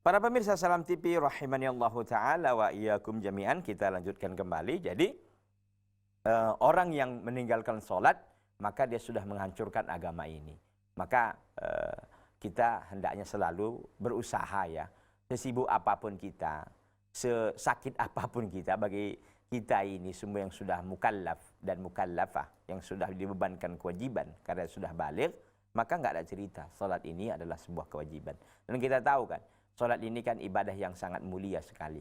Para pemirsa Salam TV rahimani Allahu taala wa iyyakum jami'an, kita lanjutkan kembali. Jadi orang yang meninggalkan sholat maka dia sudah menghancurkan agama ini. Maka kita hendaknya selalu berusaha ya, sesibuk apapun kita, sesakit apapun kita, bagi kita ini semua yang sudah mukallaf dan mukallafah, yang sudah dibebankan kewajiban karena sudah baligh, maka nggak ada cerita. Sholat ini adalah sebuah kewajiban. Dan kita tahu kan, sholat ini kan ibadah yang sangat mulia sekali.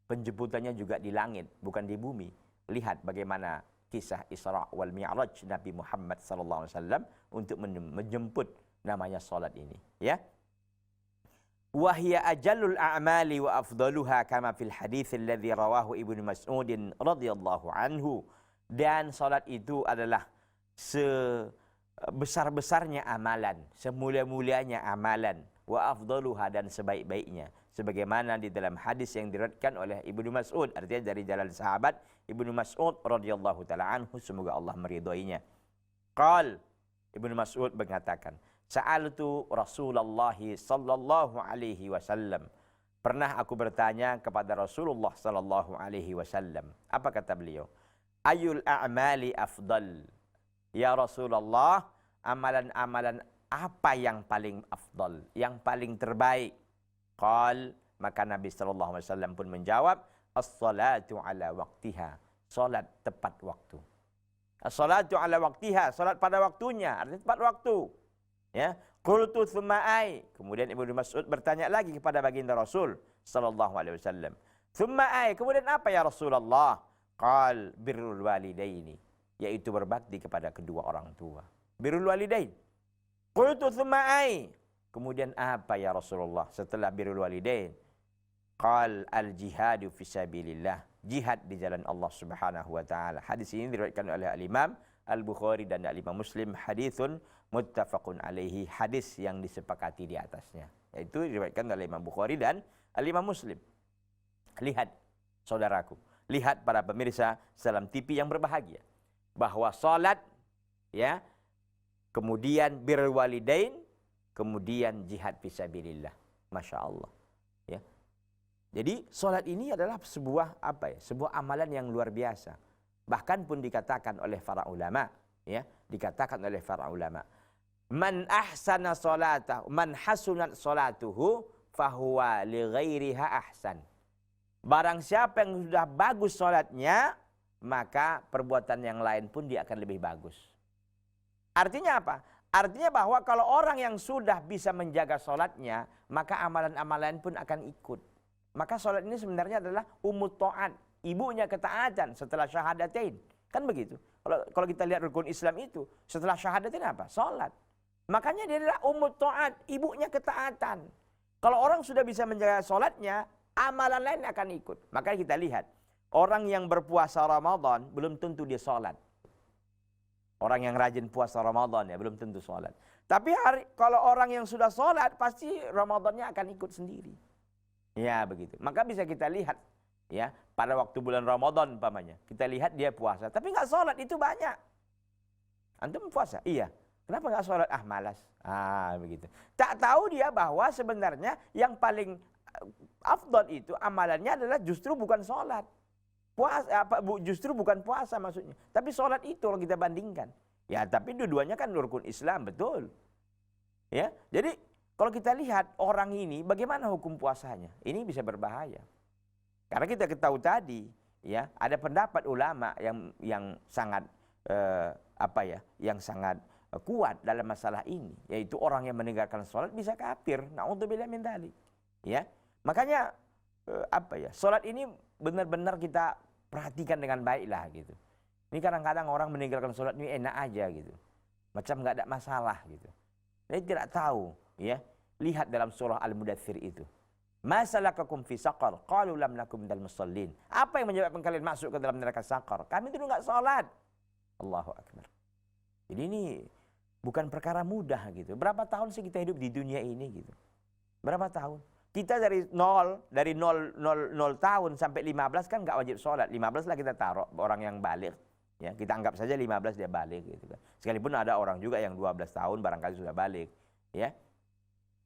Penjemputannya juga di langit, bukan di bumi. Lihat bagaimana kisah Isra wal Mi'raj Nabi Muhammad SAW untuk menjemput namanya sholat ini. Ya. Wahya ajalul a'mali wa afdaluha kama fil hadits alladhi rawahu Ibnu Mas'ud radhiyallahu anhu. Dan sholat itu adalah sebesar-besarnya amalan, semulia-mulianya amalan, wa afdaluha, dan sebaik-baiknya, sebagaimana di dalam hadis yang diriwayatkan oleh Ibnu Mas'ud, artinya dari jalan sahabat Ibnu Mas'ud radhiyallahu taala anhu, semoga Allah meridhoinya. Qal, Ibnu Mas'ud mengatakan, sa'altu Rasulullah sallallahu alaihi wasallam, pernah aku bertanya kepada Rasulullah sallallahu alaihi wasallam. Apa kata beliau? Ayul a'mali afdal? Ya Rasulullah, amalan-amalan apa yang paling afdal, yang paling terbaik? Qal, maka Nabi sallallahu alaihi wasallam pun menjawab, as-salatu ala waqtiha, salat tepat waktu. As-salatu ala waqtiha, salat pada waktunya, artinya tepat waktu. Ya, qultu tsumma ai, kemudian Ibnu Mas'ud bertanya lagi kepada baginda Rasul sallallahu alaihi wasallam, tsumma ai, kemudian apa ya Rasulullah? Qal birrul walidaini, yaitu berbakti kepada kedua orang tua. Birrul walidain. Qultu tsumma ai, kemudian apa ya Rasulullah setelah birrul walidain? Qal al jihadu fisabilillah, jihad di jalan Allah Subhanahu wa taala. Hadis ini diriwayatkan oleh Al-Imam Al-Bukhari dan Al-Imam Muslim, haditsun muttafaqun alaihi, hadis yang disepakati di atasnya. Yaitu diriwayatkan oleh Imam Bukhari dan Al-Imam Muslim. Lihat saudaraku, lihat para pemirsa Salam TV yang berbahagia, bahwa salat ya, kemudian birrul walidain, kemudian jihad fisabilillah. Masya Allah. Ya. Jadi salat ini adalah sebuah sebuah amalan yang luar biasa. Bahkan pun dikatakan oleh para ulama, ya, dikatakan oleh para ulama, man ahsana salatahu, man hasunat salatuhu fahuwa li ghairiha ahsan. Barang siapa yang sudah bagus salatnya, maka perbuatan yang lain pun dia akan lebih bagus. Artinya apa? Artinya bahwa kalau orang yang sudah bisa menjaga sholatnya, maka amalan-amalan pun akan ikut. Maka sholat ini sebenarnya adalah ummut ta'at, ibunya ketaatan setelah syahadatain. Kan begitu. Kalau kita lihat rukun Islam itu, setelah syahadatain apa? Sholat. Makanya dia adalah ummut ta'at, ibunya ketaatan. Kalau orang sudah bisa menjaga sholatnya, amalan lain akan ikut. Makanya kita lihat, orang yang berpuasa Ramadan belum tentu dia sholat. Orang yang rajin puasa Ramadan ya belum tentu sholat. Tapi kalau orang yang sudah sholat, pasti Ramadannya akan ikut sendiri. Ya begitu. Maka bisa kita lihat ya, pada waktu bulan Ramadan umpamanya, kita lihat dia puasa, tapi nggak sholat, itu banyak. Antum puasa? Iya. Kenapa nggak sholat? Ah malas. Ah begitu. Tak tahu dia bahwa sebenarnya yang paling afdal itu amalannya adalah justru bukan sholat. Justru bukan puasa maksudnya, tapi sholat itu kalau kita bandingkan. Ya, tapi dua-duanya kan rukun Islam, betul. Ya, jadi kalau kita lihat orang ini, bagaimana hukum puasanya? Ini bisa berbahaya. Karena kita ketahui tadi, ya, ada pendapat ulama yang sangat yang sangat kuat dalam masalah ini, yaitu orang yang meninggalkan sholat bisa kafir. Na'udzubillah min dzalik. Ya, makanya sholat ini benar-benar kita perhatikan dengan baiklah gitu. Ini kadang-kadang orang meninggalkan sholat ini enak aja gitu, macam nggak ada masalah gitu. Dia tidak tahu, ya. Lihat dalam surah Al-Mudaththir itu, ma salakakum fi saqar, qalu lam nakum minal musallin. Apa yang menyebabkan kalian masuk ke dalam neraka saqar? Kami dulu nggak sholat. Allahu akbar. Jadi ini bukan perkara mudah gitu. Berapa tahun sih kita hidup di dunia ini gitu? Berapa tahun? Kita dari 0 tahun sampai 15 kan nggak wajib sholat. 15 lah kita taruh orang yang balik. Ya, kita anggap saja 15 dia balik gitu kan. Sekalipun ada orang juga yang 12 tahun barangkali sudah balik. Ya.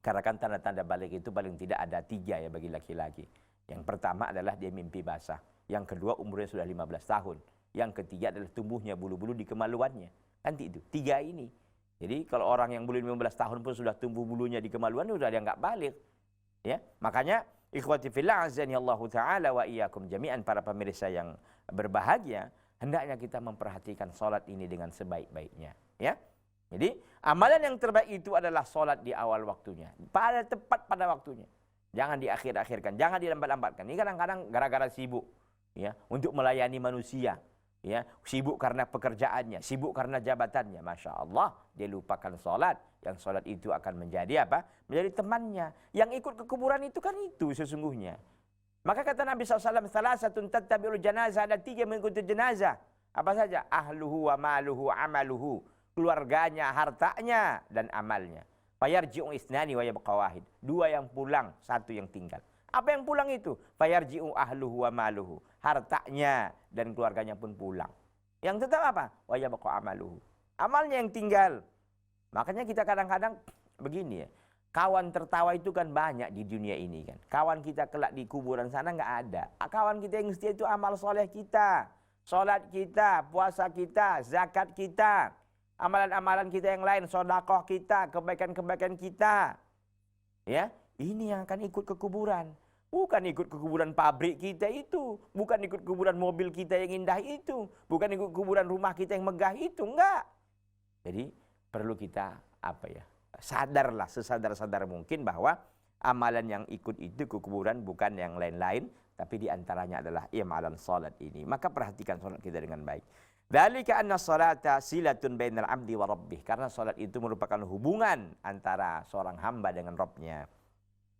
Karena kan tanda-tanda balik itu paling tidak ada 3 ya bagi laki-laki. Yang pertama adalah dia mimpi basah. Yang kedua umurnya sudah 15 tahun. Yang ketiga adalah tumbuhnya bulu-bulu di kemaluannya. Kan itu, 3 ini. Jadi kalau orang yang belum 15 tahun pun sudah tumbuh bulunya di kemaluan, sudah dia nggak balik. Ya, makanya ikhwati fillah azani Allah taala wa iyyakum jami'an, para pemirsa yang berbahagia, hendaknya kita memperhatikan salat ini dengan sebaik-baiknya, ya. Jadi amalan yang terbaik itu adalah salat di awal waktunya, tepat pada waktunya. Jangan diakhir-akhirkan, jangan dilambat-lambatkan. Ini kadang-kadang gara-gara sibuk, ya, untuk melayani manusia, ya, sibuk karena pekerjaannya, sibuk karena jabatannya. Masya Allah, dia lupakan salat. Yang salat itu akan menjadi apa? Menjadi temannya. Yang ikut ke kuburan itu kan itu sesungguhnya. Maka kata Nabi SAW, salasatun tattabi'ul janazah, ada 3 mengikuti jenazah. Apa saja? Ahluhu wa maluhu amaluhu. Keluarganya, hartanya, dan amalnya. Fayarji'u isnani wa yabqa wahid. 2 yang pulang, 1 yang tinggal. Apa yang pulang itu? Fayarji'u ahluhu wa maluhu. Hartanya dan keluarganya pun pulang. Yang tetap apa? Wa yabqa amaluhu. Amalnya yang tinggal. Makanya kita kadang-kadang begini ya. Kawan tertawa itu kan banyak di dunia ini kan. Kawan kita kelak di kuburan sana nggak ada. Kawan kita yang setia itu amal soleh kita. Salat kita, puasa kita, zakat kita. Amalan-amalan kita yang lain, sedekah kita, kebaikan-kebaikan kita. Ya, ini yang akan ikut ke kuburan. Bukan ikut ke kuburan pabrik kita itu, bukan ikut kuburan mobil kita yang indah itu, bukan ikut kuburan rumah kita yang megah itu, enggak. Jadi perlu kita sadarlah sesadar-sadar mungkin bahwa amalan yang ikut itu ke kuburan bukan yang lain-lain, tapi diantaranya adalah amalan salat ini. Maka perhatikan salat kita dengan baik. Dzalika anna salata silatun bainal 'abdi wa rabbih. Karena salat itu merupakan hubungan antara seorang hamba dengan Rabb-nya.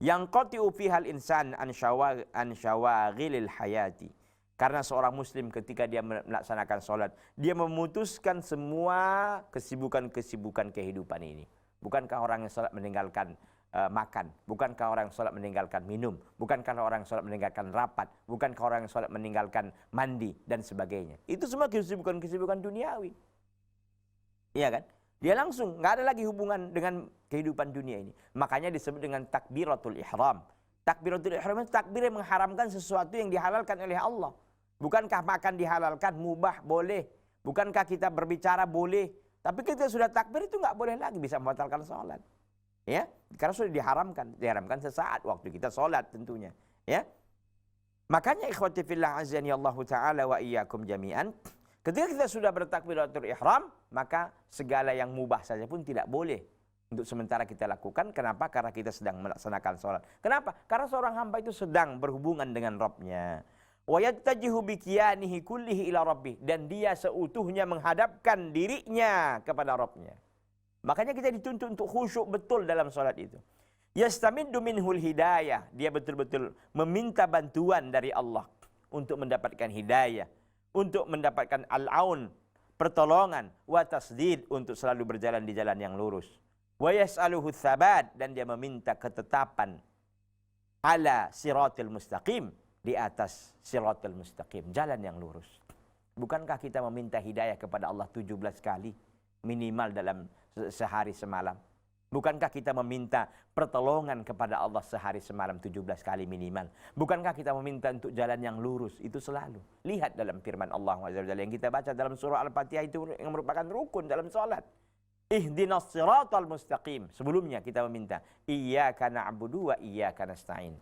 Yang qati'u fihal insan an syawaghilil hayati. Karena seorang muslim ketika dia melaksanakan salat, dia memutuskan semua kesibukan-kesibukan kehidupan ini. Bukankah orang yang salat meninggalkan makan? Bukankah orang yang salat meninggalkan minum? Bukankah orang yang salat meninggalkan rapat? Bukankah orang yang salat meninggalkan mandi dan sebagainya? Itu semua kesibukan-kesibukan duniawi. Iya kan? Dia langsung nggak ada lagi hubungan dengan kehidupan dunia ini. Makanya disebut dengan takbiratul ihram. Takbiratul ihram itu takbir yang mengharamkan sesuatu yang dihalalkan oleh Allah. Bukankah makan dihalalkan, mubah, boleh. Bukankah kita berbicara boleh. Tapi kita sudah takbir itu nggak boleh lagi, bisa membatalkan sholat. Ya, karena sudah diharamkan sesaat waktu kita sholat tentunya. Ya, makanya ikhwati fillah azani Allah taala wa iyyakum jami'an. Ketika kita sudah bertakbiratul ihram, maka segala yang mubah saja pun tidak boleh untuk sementara kita lakukan. Kenapa? Karena kita sedang melaksanakan sholat. Kenapa? Karena seorang hamba itu sedang berhubungan dengan Rabb-nya. Wa yattajihu bikiyanihi kullihi ila rabbih, dan dia seutuhnya menghadapkan dirinya kepada Rabb-nya. Makanya kita dituntut untuk khusyuk betul dalam sholat itu. Yastamiddu minhul hidayah. Dia betul-betul meminta bantuan dari Allah untuk mendapatkan hidayah, untuk mendapatkan al-aun, pertolongan, wa tasdid, untuk selalu berjalan di jalan yang lurus. Wa yas'aluhu tsabat, dan dia meminta ketetapan ala siratil mustaqim, di atas siratil mustaqim, jalan yang lurus. Bukankah kita meminta hidayah kepada Allah 17 kali minimal dalam sehari semalam? Bukankah kita meminta pertolongan kepada Allah sehari semalam 17 kali minimal? Bukankah kita meminta untuk jalan yang lurus? Itu selalu. Lihat dalam firman Allah SWT yang kita baca dalam surah Al-Fatihah, itu yang merupakan rukun dalam sholat. Ihdinas siratal mustaqim. Sebelumnya kita meminta iyyaka na'budu wa iyyaka nasta'in.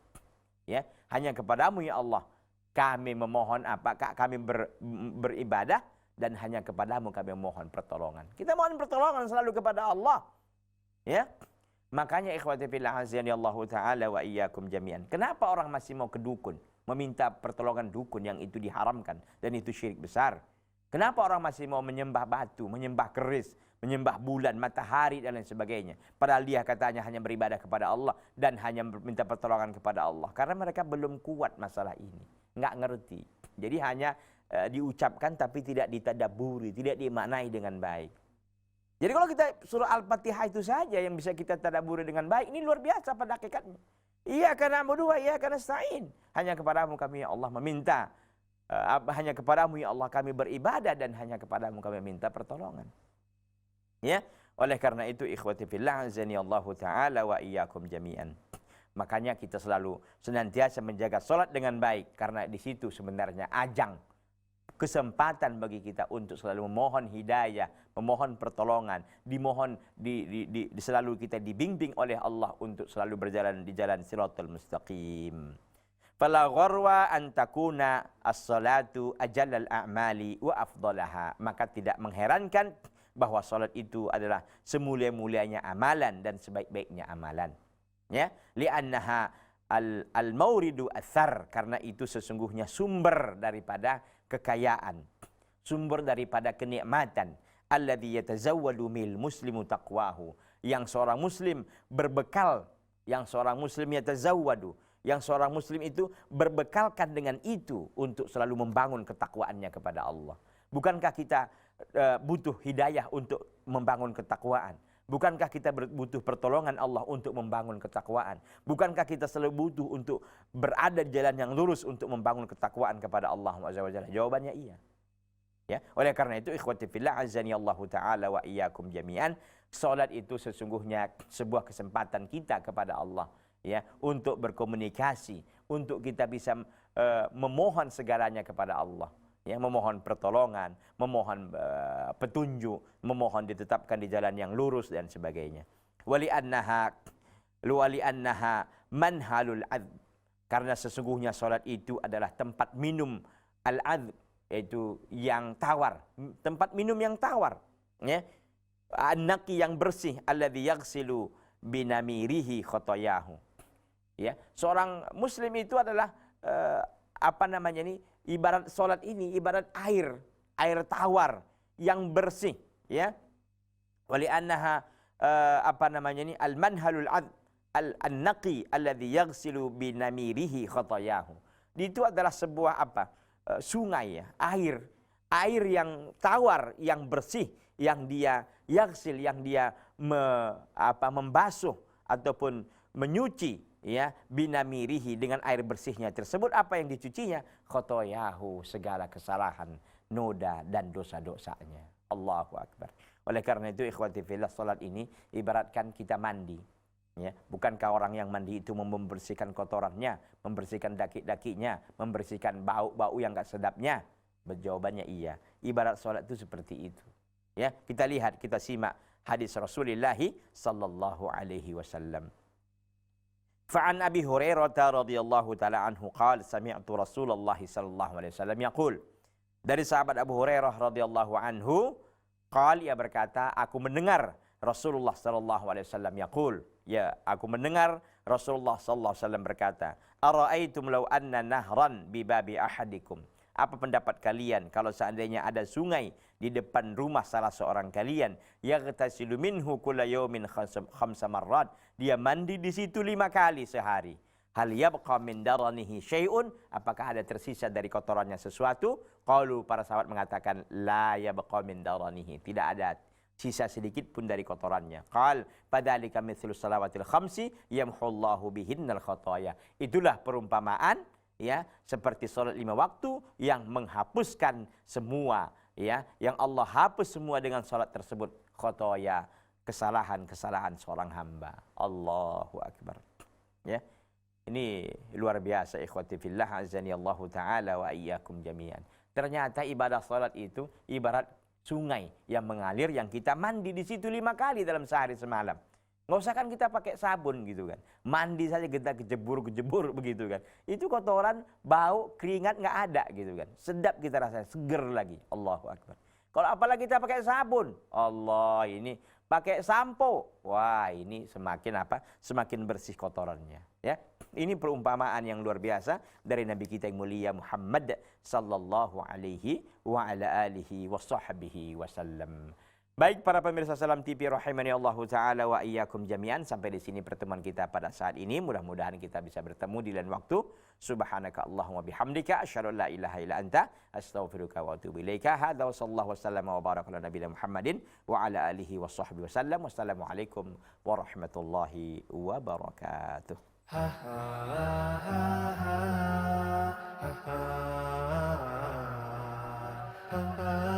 Ya, hanya kepadamu ya Allah kami memohon kami beribadah, dan hanya kepadamu kami memohon pertolongan. Kita mohon pertolongan selalu kepada Allah. Ya. Makanya ikhwati fillah azani Allah taala wa iyyakum jami'an. Kenapa orang masih mau ke dukun, meminta pertolongan dukun yang itu diharamkan dan itu syirik besar? Kenapa orang masih mau menyembah batu, menyembah keris, menyembah bulan, matahari dan lain sebagainya? Padahal dia katanya hanya beribadah kepada Allah dan hanya meminta pertolongan kepada Allah. Karena mereka belum kuat masalah ini, nggak ngerti. Jadi hanya diucapkan tapi tidak ditadaburi, tidak dimaknai dengan baik. Jadi kalau kita surah Al-Fatihah itu saja yang bisa kita tadaburi dengan baik, ini luar biasa pada hakikatnya. Iyyaka na'budu wa iyyaka nasta'in. Hanya kepadamu kami ya Allah meminta, hanya kepadamu ya Allah kami beribadah, dan hanya kepadamu kami minta pertolongan. Ya, Oleh karena itu ikhwati fillah azani Allah taala wa iyyakum jami'an. Makanya kita selalu senantiasa menjaga salat dengan baik karena di situ sebenarnya ajang kesempatan bagi kita untuk selalu memohon hidayah, memohon pertolongan, selalu kita dibimbing oleh Allah untuk selalu berjalan di jalan Shiratal Mustaqim. Fala gharwa an takuna as-salatu ajallal a'mali wa afdalaha. Maka tidak mengherankan bahwa salat itu adalah semulia-mulianya amalan dan sebaik-baiknya amalan. Ya, li'annaha al-mauridu athar, karena itu sesungguhnya sumber daripada kekayaan, sumber daripada kenikmatan. Alladzi yatazawwadu mil muslimu taqwahu, yang seorang muslim berbekal, yang seorang muslim yatazawwadu, yang seorang muslim itu berbekalkan dengan itu untuk selalu membangun ketakwaannya kepada Allah. Bukankah kita butuh hidayah untuk membangun ketakwaan? Bukankah kita butuh pertolongan Allah untuk membangun ketakwaan? Bukankah kita selalu butuh untuk berada di jalan yang lurus untuk membangun ketakwaan kepada Allah Azza wa Jalla? Jawabannya iya. Ya, oleh karena itu ikhwati fillah azani Allah taala wa iyyakum jami'an, salat itu sesungguhnya sebuah kesempatan kita kepada Allah, ya, untuk berkomunikasi, untuk kita bisa memohon segalanya kepada Allah. Ya, memohon pertolongan, memohon petunjuk, memohon ditetapkan di jalan yang lurus dan sebagainya. Wali annaha manhalul adz, karena sesungguhnya salat itu adalah tempat minum al-adz, yaitu yang tawar, tempat minum yang tawar, ya. An-naqi, yang bersih, alladzi yaghsilu binamirihi khotoyahu. Ya, seorang muslim itu adalah ibarat salat ini ibarat air tawar yang bersih, ya. Wali annaha al-manhalul an-naqi alladzi yaghsilu binamirihi khotoyahu. Itu adalah sebuah sungai, ya, air yang tawar, yang bersih, yang dia yaghsil, yang dia membasuh ataupun menyuci, ya, binamirihi, dengan air bersihnya tersebut. Apa yang dicucinya? Khotoyahu, segala kesalahan, noda dan dosa-dosanya. Allahu Akbar. Oleh karena itu ikhwati fillah, salat ini ibaratkan kita mandi, ya. Bukankah orang yang mandi itu membersihkan kotorannya, membersihkan daki-dakinya, membersihkan bau-bau yang gak sedapnya? Jawabannya iya. Ibarat salat itu seperti itu, ya. Kita lihat, kita simak hadis Rasulullah sallallahu alaihi wasallam. Fa'an Abi Hurairah radhiyallahu taala anhu qala sami'tu Rasulullah sallallahu alaihi wasallam yaqul. Dari sahabat Abu Hurairah radhiyallahu anhu, qala, ia berkata, aku mendengar Rasulullah sallallahu alaihi wasallam yaqul, ya, aku mendengar Rasulullah sallallahu alaihi wasallam berkata, ara'aitum law anna nahran bi babi ahadikum. Apa pendapat kalian kalau seandainya ada sungai di depan rumah salah seorang kalian, yaghtasilu minhu kulla yawmin khamsa marrat, dia mandi di situ 5 kali sehari. Hal yabqa min daranihi syai'un, apakah ada tersisa dari kotorannya sesuatu? Qalu, para sahabat mengatakan, la yabqa min daranihi, tidak ada sisa sedikit pun dari kotorannya. Qal fadzalika mithlu salawatil khamsi yamhullahu bihinnal khotoya. Itulah perumpamaan, ya, seperti salat 5 waktu yang menghapuskan semua, ya, yang Allah hapus semua dengan salat tersebut, khotoya, kesalahan-kesalahan seorang hamba. Allahu Akbar. Ya. Ini luar biasa ikhwati fillah azani Allah taala wa iyyakum jami'an. Ternyata ibadah salat itu ibarat sungai yang mengalir, yang kita mandi di situ 5 kali dalam sehari semalam. Nggak usah kan kita pakai sabun gitu kan. Mandi saja kita kejebur begitu kan. Itu kotoran, bau, keringat nggak ada gitu kan. Sedap kita rasanya, seger lagi. Allahu Akbar. Kalau apalagi kita pakai sabun, Allah, ini pakai sampo, wah, ini semakin semakin bersih kotorannya, ya. Ini perumpamaan yang luar biasa dari Nabi kita yang mulia Muhammad sallallahu alaihi wa ala alihi wa sahbihi wasallam. Baik para pemirsa Salam TV rahimani Allah taala wa iyyakum jami'an, sampai di sini pertemuan kita pada saat ini. Mudah-mudahan kita bisa bertemu di lain waktu. Subhanaka Allahumma bihamdika asyhadu an la ilaha illa anta astaghfiruka wa atubu ilaika. Hadza wa sallallahu wasallam wa baraka ala nabiyina Muhammadin wa ala alihi wa sahbihi wasallam. Wassalamualaikum warahmatullahi wabarakatuh. Ha ha ha ha ha ha ha.